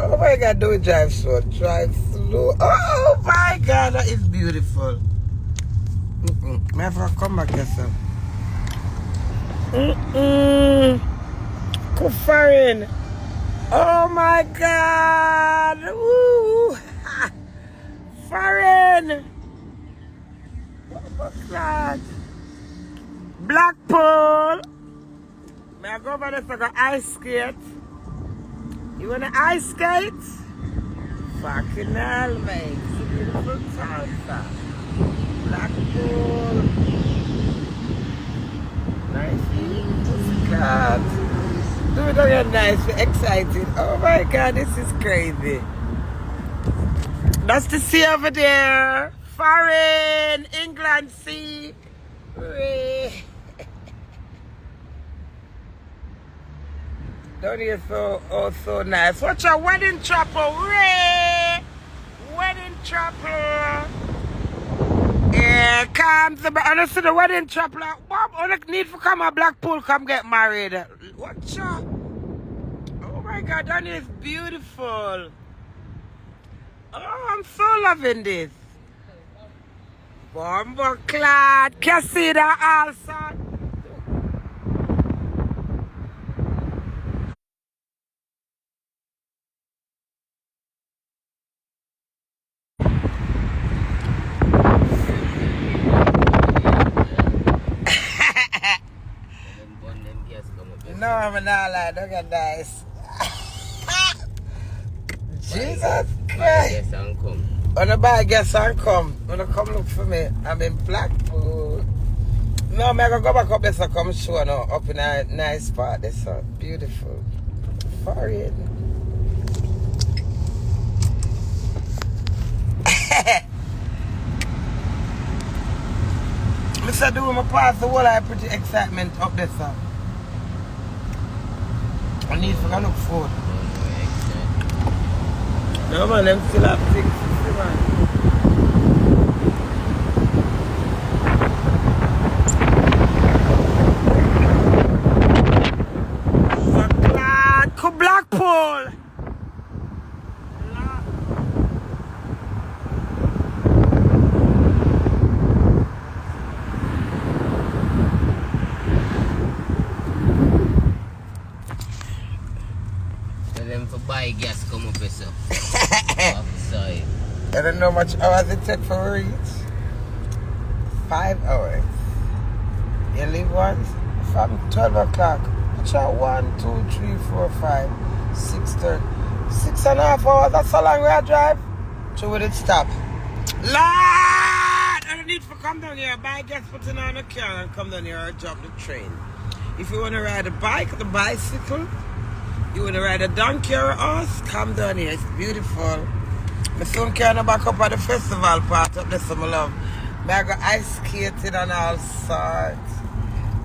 Oh my God, don't drive slow. Drive slow. Oh my God, that is beautiful. May I have to come back here, sir? Kufarin. Oh my God. Woo. Foreign. What's that? Blackpool. May I go over there for ice skate? You want to ice skate? Fucking hell, mate. It's a beautiful town, sir. Blackpool. Nice God. Do it again, nice. We're excited. Oh my God, this is crazy. That's the sea over there. Foreign, England Sea. Hooray. Down here so nice. Watch a wedding chapel. Hooray. Wedding chapel. Yeah, come to the honestly the wedding chapel. Bob, I need to come to Blackpool, come get married. Watch out. Oh my God, that is beautiful. Oh, I'm so loving this. Bombo clad. Can you see that also? No, I'm not like, look at this. Jesus Christ. On the bag, guess and come. When you come look for me, I'm in Blackpool. No, I'm going to go back up there so come show now. Up in a nice spot. This is beautiful. Foreign. Mr. Do my pass the whole I pretty excitement up there, sir. I need to go look food. No man, them still have things to see, man. Come Blackpool! Buy gas come up with some. Outside. I don't know how much hours it take for reach. 5 hours. You leave once from 12 o'clock. Watch out 1, 2, 3, 4, 5, 6, 30. 6.5 hours. That's how long we drive. So will it stop? Lord! I don't need to come down here. Buy gas, put it on the car and come down here or jump the train. If you want to ride a bike, the bicycle. You want to ride a donkey or a horse? Come down here. It's beautiful. My son can back up at the festival part up there, some love. I go ice skating and all sorts.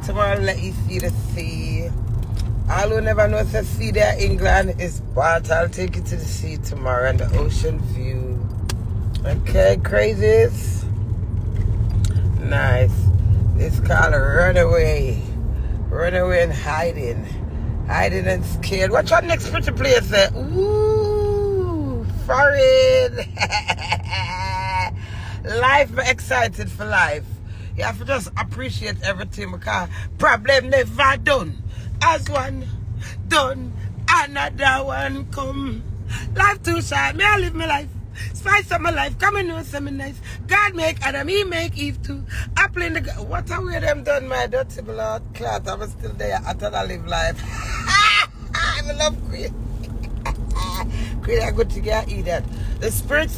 Tomorrow let you see the sea. All who never know the sea there in England is but I'll take you to the sea tomorrow and the ocean view. Okay, crazies. Nice. It's called Runaway. Runaway and hiding. Hiding and scared. What's your next pretty place there? Ooh, foreign. Life, I'm excited for life. You have to just appreciate everything because problem never done. As one done, another one come. Life too short, me I live my life. Spice of my life, come and know something nice. God make Adam, he make Eve too. Apple in the what a way them done my dirty blood clot. I'm still there after I live life. I love Queenie. Queenie, I go to get eat that. The Spirit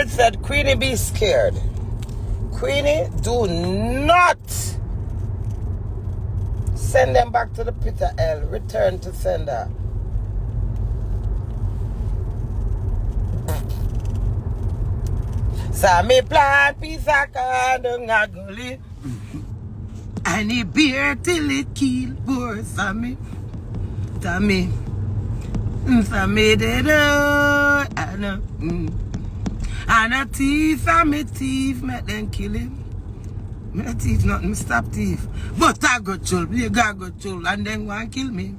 said, Queenie, be scared. Queenie, do not send them back to the pit of hell. Return to sender. Sammy plant piece of corn a gully. And he beer till it kill poor Sammy. Sammy did I know. And a thief and me thief, make them kill him. Me not thief nothing, me stop thief. But I go chul, nigga go chul, and then want kill me.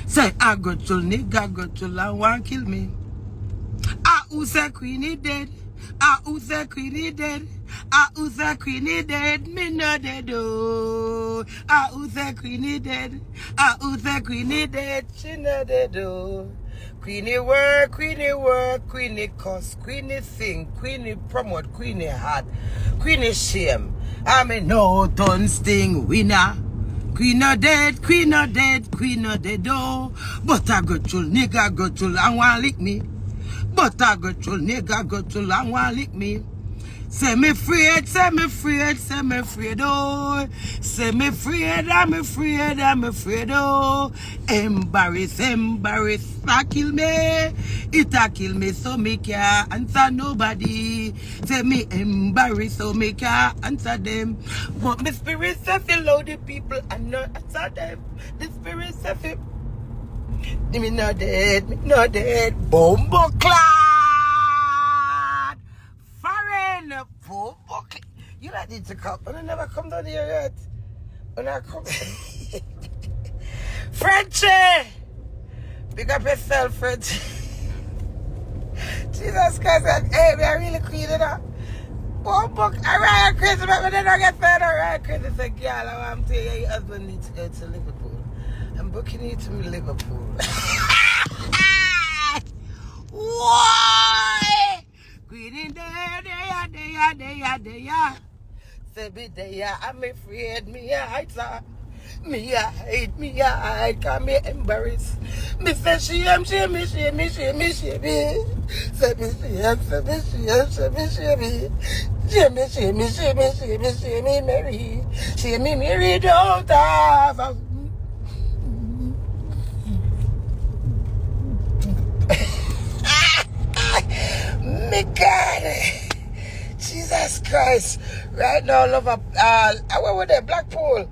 Say I go chul, nigga go chul, and want kill me. Ah, who say Queenie dead? Ah, who say Queenie dead? Ah, who say Queenie dead? Me no dead, oh. Ah, who say Queenie dead? Ah, who say Queenie dead? She no dead, oh. Queenie work, Queenie cuss, Queenie sing, Queenie promote, Queenie hard, Queenie shame. I'm a no ton sting winner. Queen no dead, Queen no dead, Queen no dead, oh. But I go chul, nigga go chul, and want lick me. But I go chul, nigga go chul, and want lick me. Say me afraid, say me afraid, say me afraid, oh. Say me afraid, I'm afraid, I'm afraid, oh. Embarrass, I kill me. It a kill me, so me can't answer nobody. Say me embarrass, so me can't answer them. But my spirit says allow the people and not answer them. The spirit says it. Me not dead, Bombo clad. Foreign, bombo clad. You not need to come. I never come down here yet. When I come. Frenchie! Big up yourself, Frenchie. Jesus Christ, hey, we are really queen, you know. Bombo, alright, crazy, but then I get fed, alright, crazy. Say, girl, I want to tell you, your husband needs to go to Liverpool. I'm booking you to Liverpool. Why? Queenie there. Say me there, I'm afraid me I hide, me I can't be embarrassed. Me say shame. Say me shame. Say me shame. Mary. Shame me Mary don't have a me God, Jesus Christ! Right now, love I went with that Blackpool.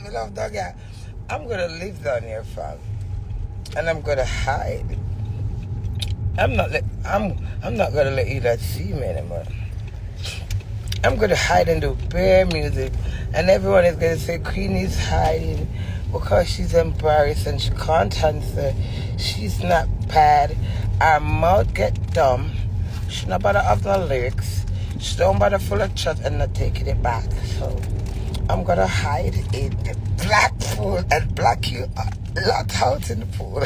Me love dog. Yeah. I'm gonna live down here, fam, and I'm gonna hide. I'm not gonna let you guys see me anymore. I'm gonna hide and do bare music, and everyone is gonna say Queenie's hiding because she's embarrassed and she can't answer. She's not bad. Her mouth get dumb. She not bother have no lyrics. She don't bother full of chat and not taking it back. So I'm gonna hide in the black pool and black you lot out in the pool.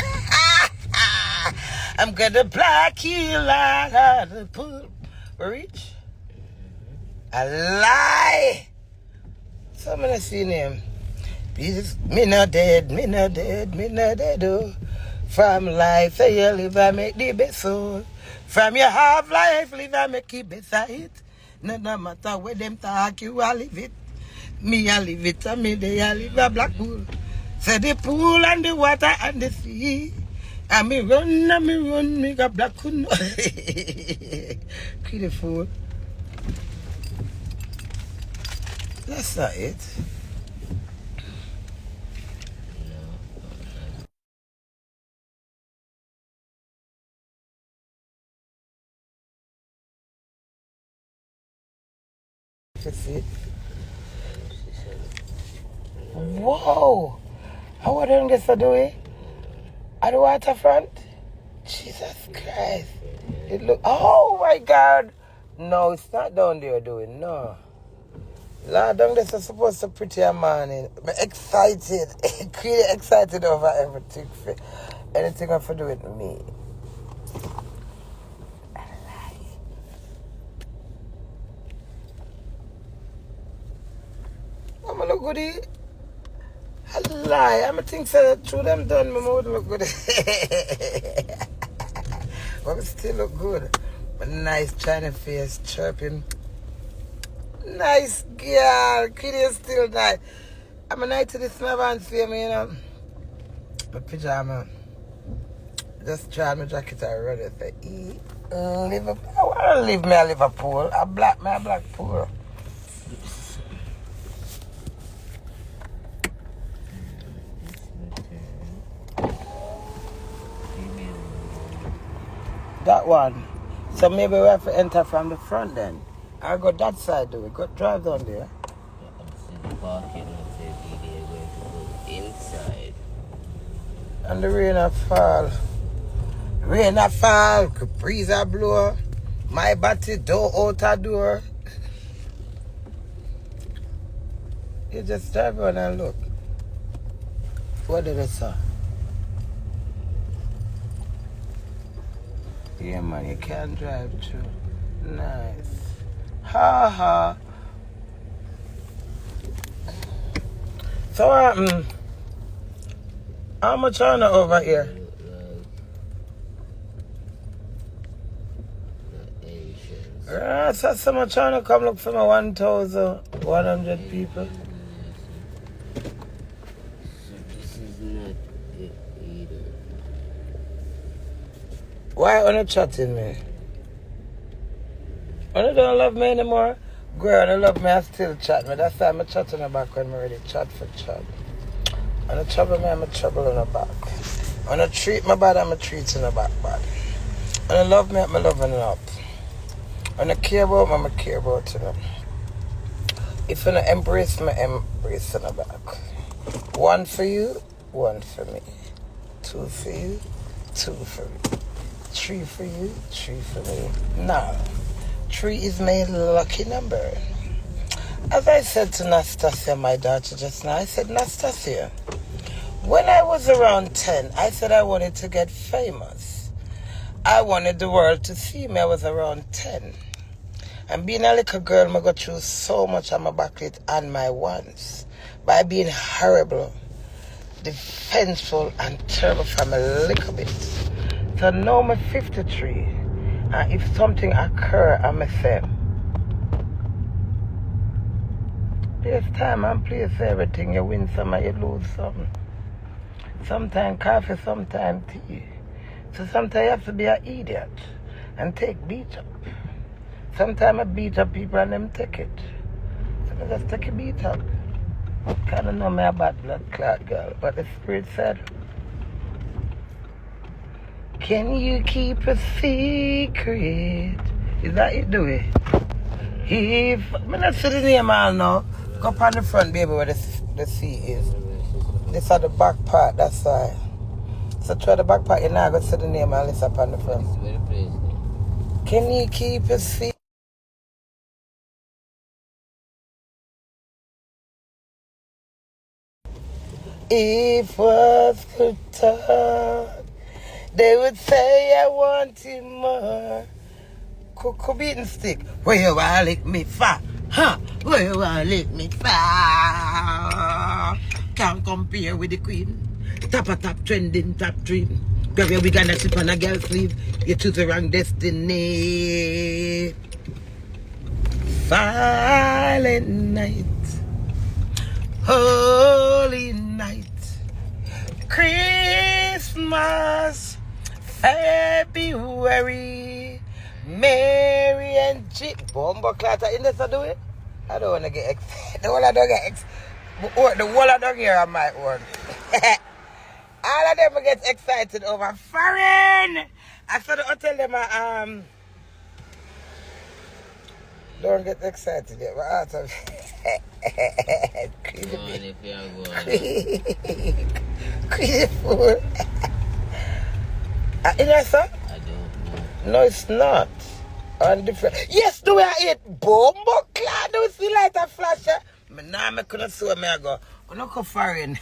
I'm gonna black you out of the pool. Reach? A lie. So I'm gonna see him. Me not dead, oh. From life, say you live and make the best soul. From your half life, live and make it better it. No matter where them talk, you a live it. Me a live it, and me they a live a black pool. Say the pool and the water and the sea. And me run, me got black pool. Pretty fool. That's not it. See? Whoa! How are them get to do it? At the waterfront? Jesus Christ. It look, oh my God. No, it's not down there doing, no. Lord, them this is supposed to pretty a morning. I'm excited. Really excited over everything. Anything I have to do with me. I'm gonna look good. I lie. I'm think so through them done, my mouth look good. But it still look good. A nice China face, chirping. Nice girl. Queenie is still nice. I'm a night to this my van see me, you know. My pajama. Just try my jacket already. Say, Liverpool. I wanna leave me a Liverpool. A Blackpool. That one. So maybe we have to enter from the front then. I go that side, do we? Go drive down there. See the parking and say they're going to go inside. And the rain a fall. Rain a fall, breeze a blow. My body door out a door. You just drive on and look. What did I say? Yeah, man, you can't drive through. Nice. Ha ha. So, how much on it over here? So someone trying to come look for my 1,100 people. This is not it either. Why are you chatting me? When you don't love me anymore, girl, you love me, I still chat me. That's why I'm chatting the back when I'm ready. Chat for chat. When you trouble me, I'm a trouble on the back. When you treat me bad, I'm a treat in the back bad. When you love me, I'm loving it up. When you care about me, I'm care about you. If you don't embrace me, embrace in the back. 1 for you, 1 for me. 2 for you, 2 for me. 3 for you, 3 for me. Now, 3 is my lucky number. As I said to Nastasia, my daughter just now, I said, Nastasia, when I was around 10, I said I wanted to get famous. I wanted the world to see me. I was around 10. And being a little girl, I got through so much on my backlit and my ones by being horrible, defenseful, and terrible from a little bit. So now I'm 53. And if something occur, I'm a say, there's time and place everything. You win some and you lose some. Sometimes coffee, sometimes tea. So sometimes you have to be an idiot and take beat up. Sometimes I beat up people and them take it. So I just take a beat up. Kind of know me a bad blood clot girl, but the spirit said, can you keep a secret? Is that it, Dewey? If I'm not see the name all now, go up on the front, baby, where the sea is. This is the back part, that's why. So try the back part, you're not going to see the name and it's up on the front. Can you keep a secret? If words could talk, they would say I want you more. Could beating stick. Where you wanna lick me for? Huh? Where you wanna lick me for? Can't compare with the queen. Top a top trending, top dream. Grab your wig and a chip on a girl's sleeve. You choose the wrong destiny. Silent night. Holy night, Christmas, February, Mary and Jip. Bomba clatter in this, I do it. I don't want to get excited. The whole I don't get excited. The whole I don't hear on my own. All of them get excited over foreign. I saw the hotel them don't get excited yet, but out of crazy fool. Is that so? I don't know. No, it's not. On different. Yes, do I eat bombo clad? Do you see like a flash? Now I couldn't see where I go. I'm not going foreign.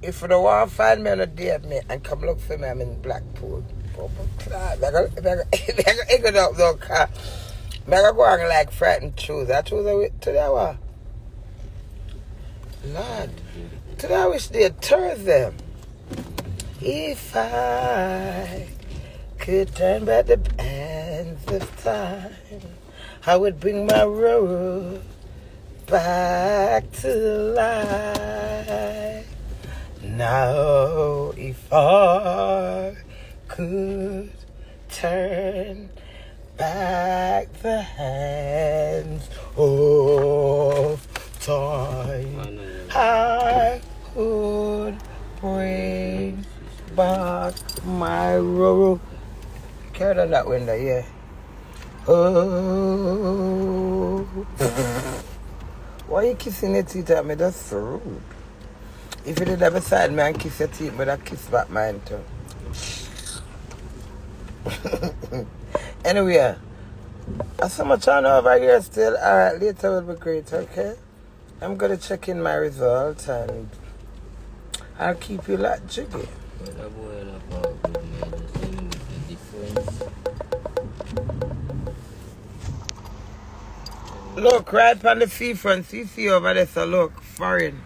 If you don't want to find me on a date me and come look for me, I'm in Blackpool. I'm going to go up no car. I'm going to go and like frightened choose. I choose today what? Lord. Today I wish they turn them. If I could turn back the hands of time, I would bring my road back to life. Now if I could turn back the hands of time, I would bring back my Roro. Carry on that window, yeah. Oh. Why you kissing your teeth at me? That's so rude. If you did that beside me and kiss your teeth, but I kiss back mine too. Anyway, as so much on over here still. Alright, later will be great, okay? I'm gonna check in my results and I'll keep you like jiggy. Look, right on the seafront, see over there, so look, foreign.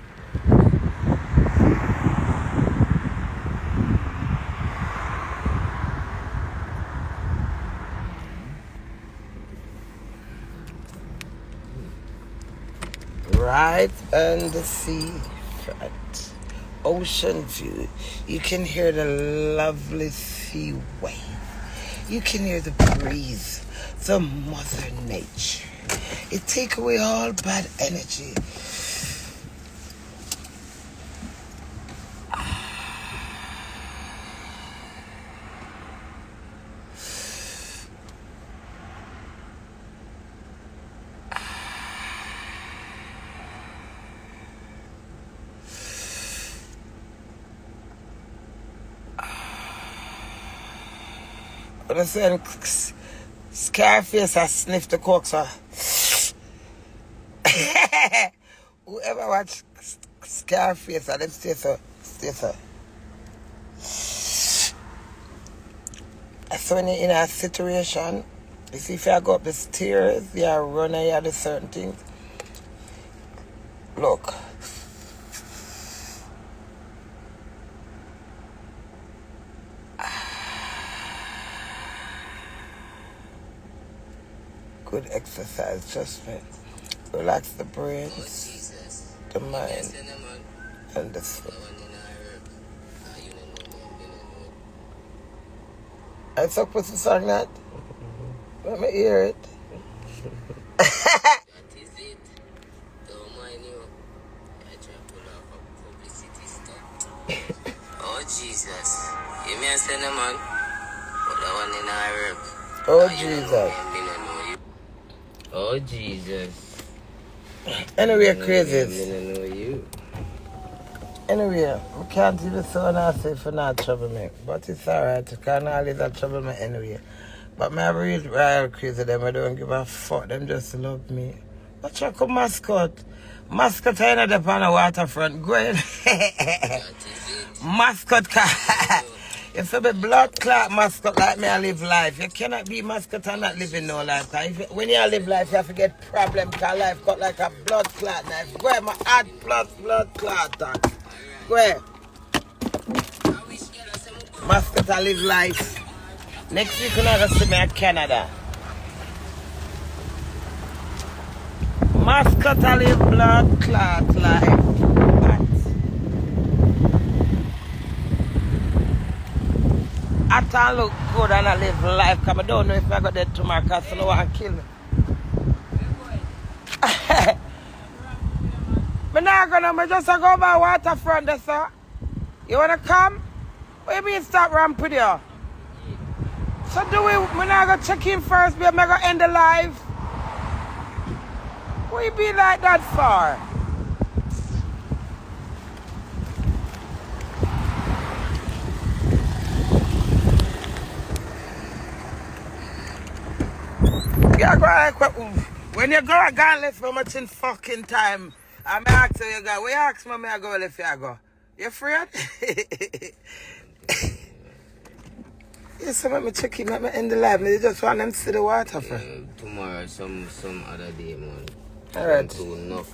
Right on the seafront, ocean view. You can hear the lovely sea wave. You can hear the breeze, the mother nature. It take away all bad energy. But I said, Scarface, I sniffed the coke, so. Whoever watch Scarface, I them stay so. So when you're in a situation, you see if you go up the stairs, you run and you do certain things. Look. Good exercise, just relax the brains, the mind, and the soul. I supposed to sing that? Let me hear it. That is it. Don't mind you. I try to pull off a publicity stunt. Oh Jesus. You may say no man. But that one in our work. Oh Jesus. Oh Jesus. Anyway, crazy. I know you. Anyway, we can't even so nasty for not trouble me. But it's alright, you can't always have trouble me anyway. But my real crazy them, I don't give a fuck, them just love me. But check out mascot. Mascot I know up on the waterfront. Go ahead. Mascot car. If you be blood clot mascot like me, I live life. You cannot be mascot and not living no life. When you live life, you have to get problem because life got like a blood clot knife. Go ahead, my add plus blood clot. Go ahead. Mascot, I live life. Next week, you're not going to see me in Canada. Mascot, I live blood clot life. I can't look good and I live life because I don't know if I got dead tomorrow because no one kill me. I'm not going to just go by waterfront there, sir. You want to come? What do you mean stop ramp with you? So do we, I'm not going to check in first, but I'm going to end the live. What you be like that for? Yeah, go like, when you go, I can't left for much in fucking time. I may ask you, go, where you ask me, I go, if you go. You afraid? Yes, so let me check in, let me end the live. I just want them to see the water for. Tomorrow, some other day, man. Alright. Cool enough.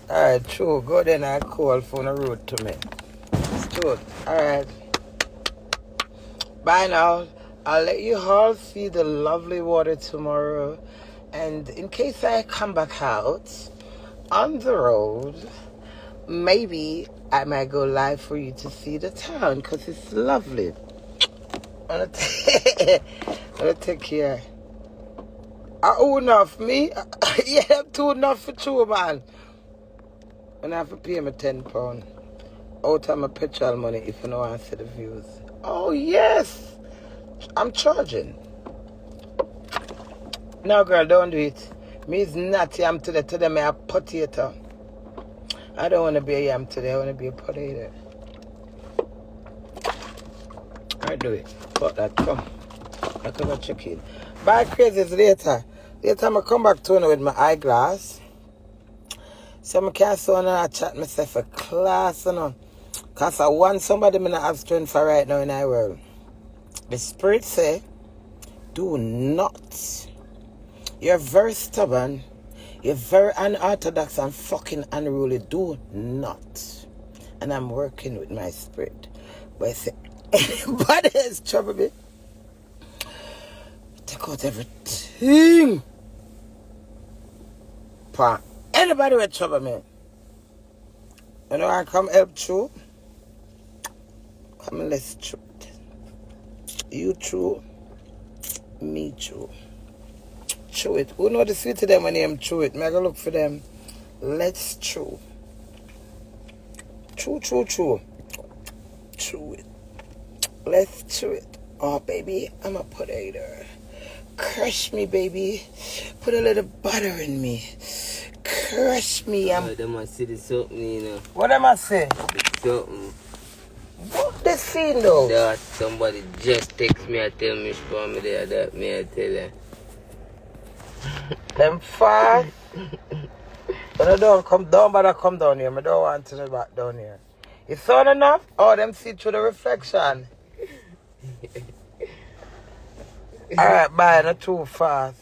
Alright, true. Go then and call for the road to me. It's true. Alright. Bye now. I'll let you all see the lovely water tomorrow. And in case I come back out on the road, maybe I might go live for you to see the town because it's lovely. I'm gonna take care. Old enough, me? Yeah, I'm too enough for two, man. And I have to pay me £10 out of my petrol money if you know I see the views. Oh, yes. I'm charging. No, girl, don't do it. Me is not yam today. Today, me a potato. I don't want to be a yam today. I want to be a potato. I do it. Fuck that. Come. I come and check in. Bye, crazies later. Later, I come back to you with my eyeglass. So I can't sit down and chat myself a class, you know. Because I want somebody I have strength for right now in our world. The Spirit say, do not. You're very stubborn. You're very unorthodox and fucking unruly. Do not. And I'm working with my Spirit. But I say, anybody has trouble me, take out everything. Pa, anybody with trouble me, you know I come help through. Come and let's through. You true, me true. True it. Who know the sweet to them when they true it? May I go look for them. Let's true. True. True it. Let's true it. Oh, baby, I'm a potato. Crush me, baby. Put a little butter in me. Crush me. They must see the something, you know. What am I saying? Something. What they see though? That somebody just text me and tell me for me there that me I tell her. Them fast. But I don't come down, but I come down here. I don't want to go back down here. It's sun enough? Oh, them see through the reflection. Alright, bye. Not too fast.